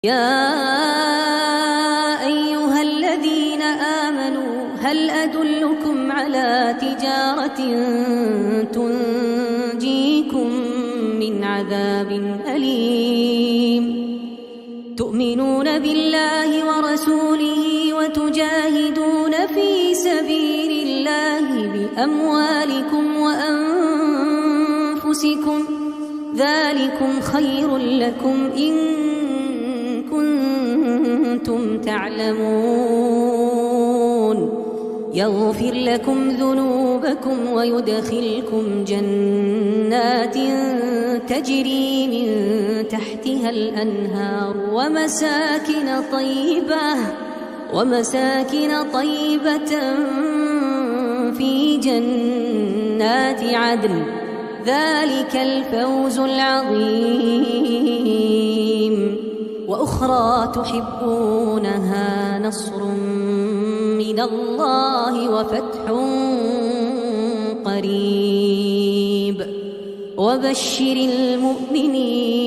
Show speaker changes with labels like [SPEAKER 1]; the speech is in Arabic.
[SPEAKER 1] يا أيها الذين آمنوا هل أدلكم على تجارة تنجيكم من عذاب أليم تؤمنون بالله ورسوله وتجاهدون في سبيل الله بأموالكم وأنفسكم ذلكم خير لكم إن كنتم تعلمون يغفر لكم ذنوبكم ويدخلكم جنات تجري من تحتها الأنهار ومساكن طيبة في جنات عدن ذلك الفوز العظيم وأخرى تحبونها نصر من الله وفتح قريب وبشر المؤمنين